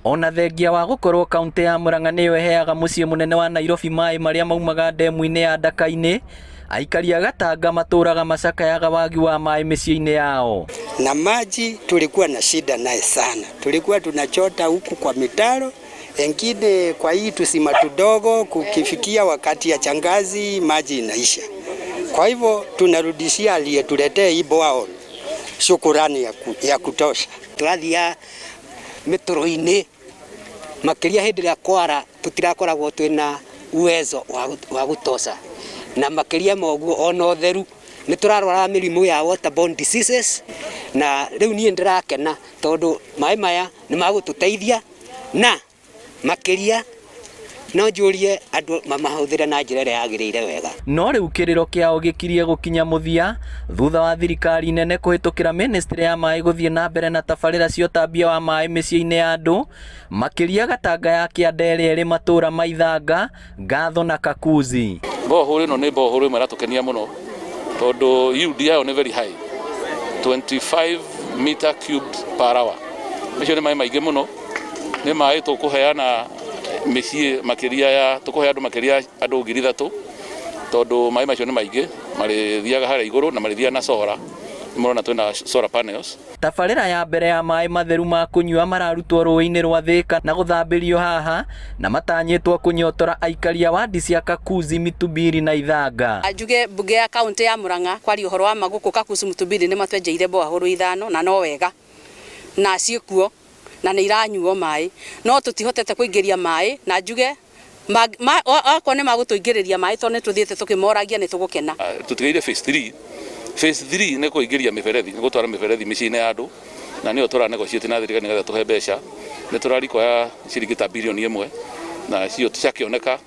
Ona thengia wa gukorwo kaunti ya Murang'a niyo heaga muciĩ munene wa Nairobi maĩ maria maumaga ndemu-inĩ ya Ndaka-inĩ, aikari a Gatanga matũraga macakayaga wagi wa maĩ mĩciĩ-inĩ yao. Na maji tulikuwa na shida naye sana, tulikuwa tunachota huku kwa mitaro, engine kwa hii tusima tudogo, kukifikia wakati ya changazi maji inaisha. Kwa hivyo tunarudishia aliyetuletea hii borehole shukurani ya kutosha. Twathia mitoro-ini makiria hindi ya kwara tutirakoragwo twina uwezo wa gutosha, na makiria moguo ona utheru ni turarwara mirimu ya waterborne diseases, na riu nie ndirakena tondu mai maya ni magututeithia na makiria no njurie andu mamahuthire na njira ĩrĩa yagĩrĩire wega. No rĩu kĩrĩro kĩao gĩkirie gũkinya mũthia thutha wa thirikari nene kũhĩtũkĩra ministry ya maĩ gũthiĩ na mbere na tabarĩra cia ũtambia wa maĩ mĩciĩ-inĩ ya andũ, makĩria Gatanga ya kĩanda ĩrĩ matũra ma Ithanga, Ngatho na Kakuzi. Borehole ĩno nĩ borehole ĩmwe ĩratũkenia mũno tondu yield yayo nĩ very high, 25 meter cubed per hour. Macio nĩ maĩ maingĩ mũno, nĩ maĩ tũkũheana mĩciĩ makiria ya tukuhe andu makiria andu 3,000 tondu mai macio ni maingi marithiaga haria iguru na marithiaga na solar. Murona twina solar panels. Tabarĩra ya mbere ya maĩ matheru ma kunyua mararutwo rũĩ-inĩ rwa Thika na guthambĩrio haha na matanyĩtwo kunyotora aikari a wadi cia Kakuzi, Mitubiri na Ithanga. Njuge mbunge ya kaunti ya Murang'a kwari uhoro wa maguku Kakuzi, Mitubiri ni matwenjeire borehole 5 na no wega na ciĩkuo na nĩ iranyuo maĩ, no tutihotete kuingĩria maĩ, na njuge akwa nĩ magũtũingĩrĩria maĩ tondũ nĩ tũthiĩte tukĩmoragia nĩ tũgũkena. Tutigeire phase 3. Phase 3 nĩ kuingĩria mĩberethi, nĩ gũtwara mĩberethi mĩciĩ-inĩ ya andũ, na nĩyo tũranegotiate na thirikari nĩgetha tũhe mbeca. Nĩ tũrarikoya ciringi ta bilioni 1 na cio ciakĩoneka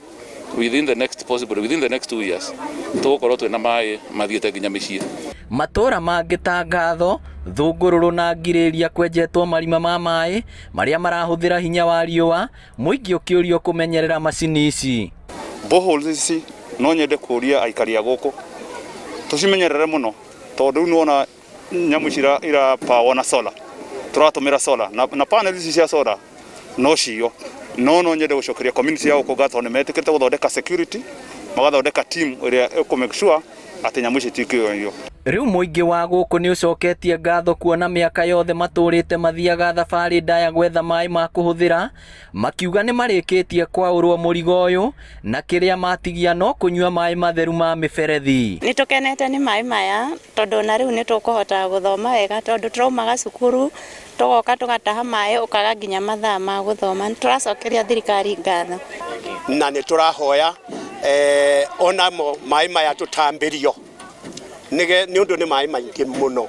within the next 2 years tũgũkorwo twĩna maĩ mathiĩte nginya mĩciĩ. Matũra mangĩ ta Ngatho, Thũngũrũrũ na Ngirĩria kwenjetwo marima ma maĩ maria marahũthĩra hinya wa riũa, mũingĩ ũkĩũrio kũmenyerera macini ici. Borehole ici no nyende kũria aikari a gũkũ tucimenyerere mũno tondu rĩu nĩwona nyamũ ici ira power na solar, tũratũmĩra solar na panel ici cia solar no cio no nyende gũcokeria community ya gũkũ Ngatho nĩ metĩkĩrĩte gũthondeka security, magathondeka team ĩrĩa ĩkũ-make sure atĩ nyamũ ici itikũiywo. Rĩu mũingĩ wa gũkũ nĩ ũcoketie ngatho kuona mĩaka yothe matũrĩte mathiaga thabarĩ ndaya gwetha maĩ ma kũhũthĩra, makiuga nĩ marĩkĩtie kwaũrwo mũrigo ũyũ na kĩrĩa matigia no kũnyua maĩ matheru ma mĩberethi. Nĩ tũkenete nĩ maĩ maya tondũ na rĩu nĩ tũkũhota gũthoma wega tondũ tũraumaga cukuru tũgoka tũgataha maĩ ũkaga nginya mathaa ma gũthoma. Nĩ tũracokeria thirikari ngatho na nĩ tũrahoya onamo maĩ maya tũtambĩrio nĩ ũndũ nĩ maĩ maingĩ mũno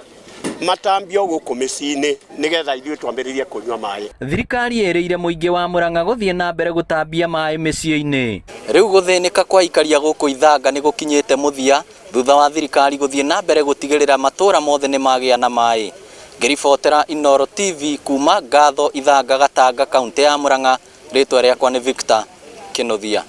matambio gũkũ mĩciĩ-inĩ nĩgetha ithuĩ twambĩrĩrie kũnyua maĩ. Thirikari ĩrĩire mũingĩ wa Murang'a gũthiĩ na mbere gũtambia maĩ mĩciĩ-inĩ. Rĩu gũthĩnĩka kwa aikari a gũkũ Ithanga nĩ gũkinyĩte mũthia thutha wa thirikari gũthiĩ na mbere gũtigĩrĩra matũra mothe nĩ magĩa na maĩ. Ngĩribotera Inooro TV kuma Ngatho, Ithanga, Gatanga, kaunti ya Murang'a, rĩtwa rĩakwa nĩ Victor Kĩnuthia.